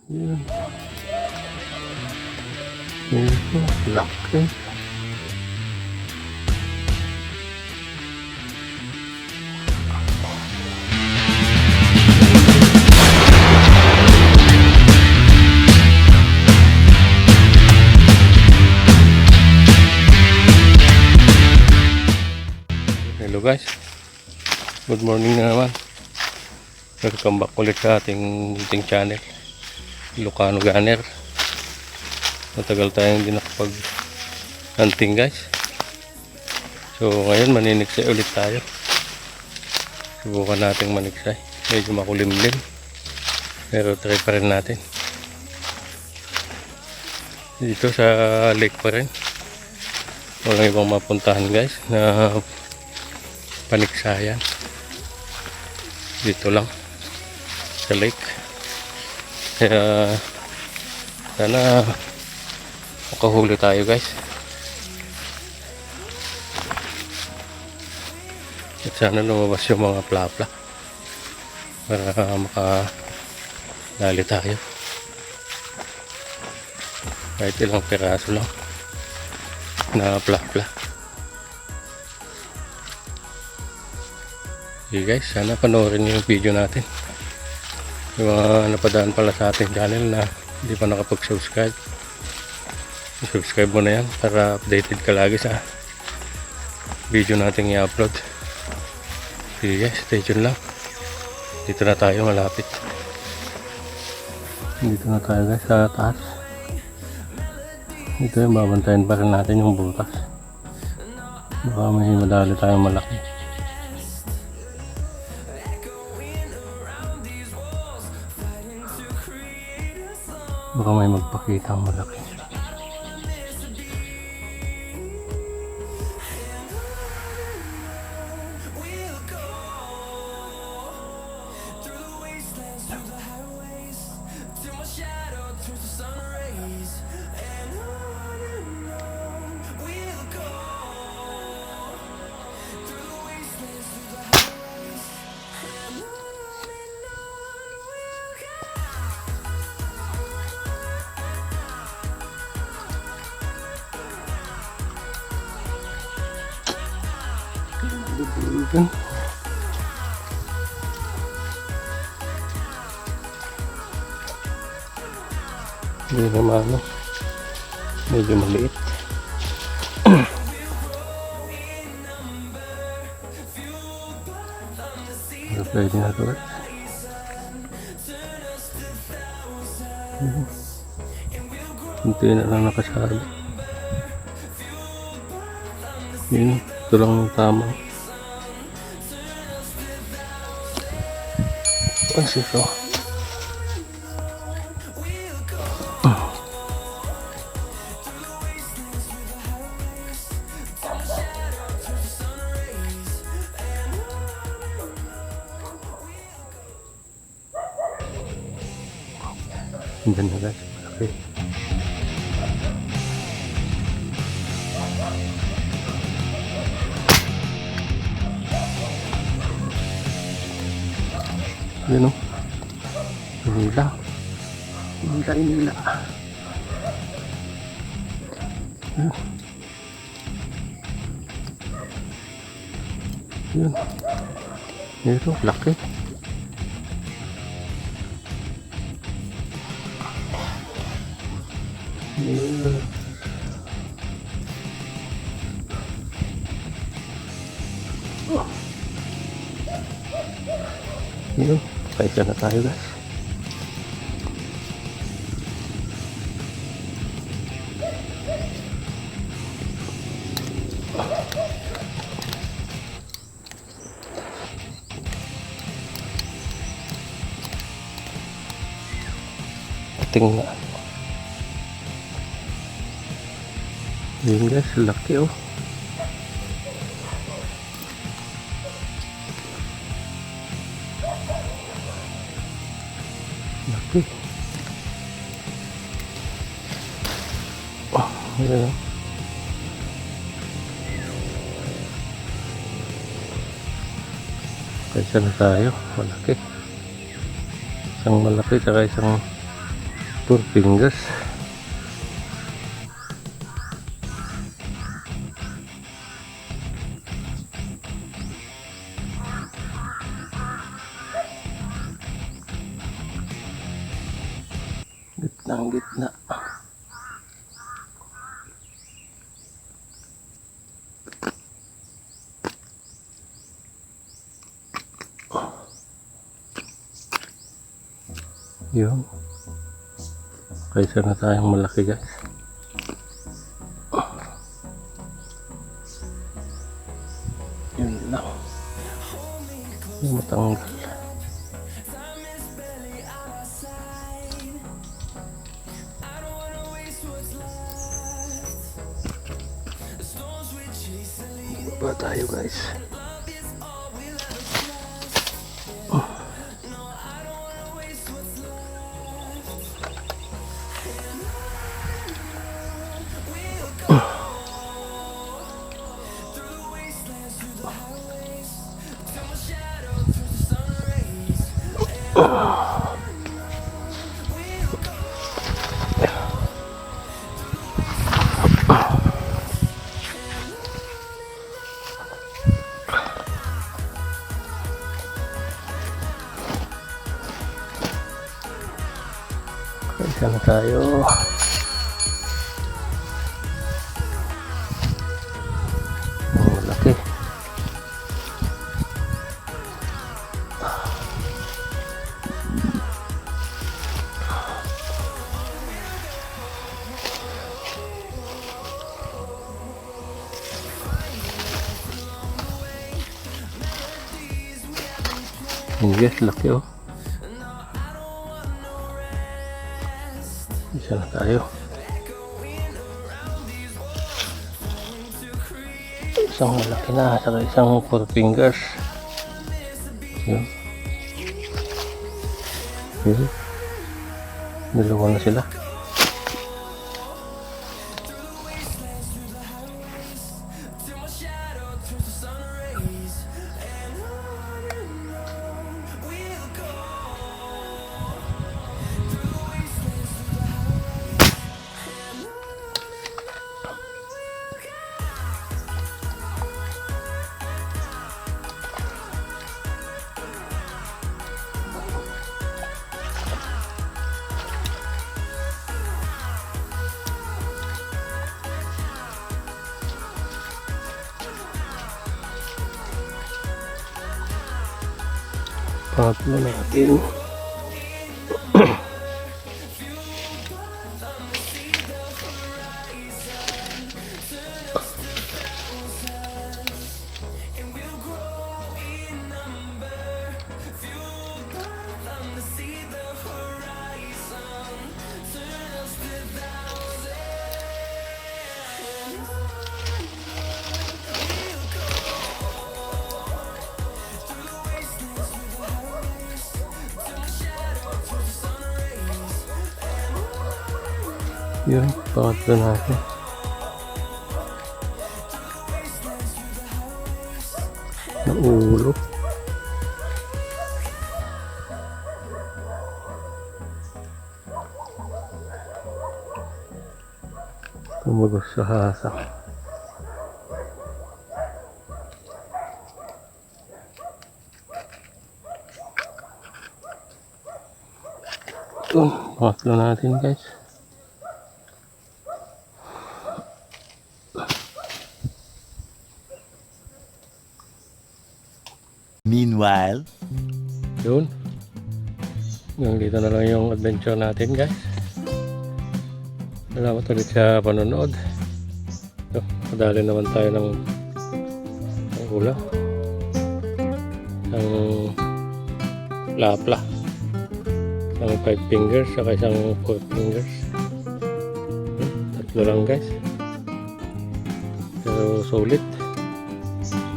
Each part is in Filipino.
Yun. Ito, laki. Hello guys, good morning na naman. Welcome back ulit sa ating channel, Ilocano Gunner. Matagal tayong hindi nakapag hunting guys, so ngayon maniniksay ulit tayo. Subukan nating maniksay, medyo makulimlim pero try pa rin natin. Dito sa lake pa rin, walang ibang mapuntahan guys na paniksayan. Dito lang sa lake, kaya sana makahuli tayo guys, at sana lumabas yung mga plapla para makadali tayo kahit ilang piraso lang na plapla. Okay guys, sana panoorin niyo yung video natin. Yung mga napadaan pala sa ating channel na hindi pa nakapag-subscribe, subscribe mo na yan para updated ka lagi sa video nating i-upload. Okay guys, stay tuned lang. Dito na tayo malapit. Dito na tayo guys sa taas. Dito yung babantayan pa rin natin yung butas. Baka may madali tayong malaki. Baka may magpakita ang malaki. Bubugan. Hindi naman ano, medyo maliit. Pero pwede na ito. Kunti na lang nakasali. Yun, ito lang yung tama. What's ito? Andyan na guys, malaki. Yun o, inila. Yun. Yun. Ito, laki. Yun. Yun. Paisa na tayo guys. Pating na. Yun guys, laki oh. Laki. Oh, ayan. Kaisa na tayo, malaki. Isang malaki, saka isang Four fingers. Gitnang gitna. Yun. Kaysa na tayong malaki guys. Yun lang. Yung matanggal. Baba tayo guys. Isa na tayo. Oh, laki. Yes, laki oh. Isa na tayo. Isang malaki na, saka isang four fingers. Yun. Yun. Dalawa na sila. Pangatlo natin. Yun, pangatlo natin. Naulo. Tumagos sa hasang. Ito, pangatlo natin guys. Meanwhile, Yun. Hanggang dito na lang yung adventure natin guys. Salamat ulit sa panonood. So, madali naman tayo ng ulam. Isang lapla. Isang 5 fingers saka isang 4 fingers. Tatlo lang guys. Pero solid.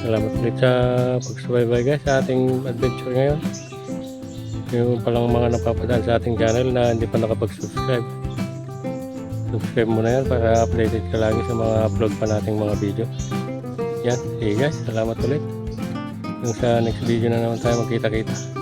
Salamat ulit sa pagsubaybay guys sa ating adventure ngayon. Yung palang mga napapadaan sa ating channel na hindi pa nakapag-subscribe. Subscribe mo na yan para updated ka lagi sa mga upload pa nating mga video. Yan, sige guys, salamat ulit. Yung sa next video na naman tayo magkita-kita.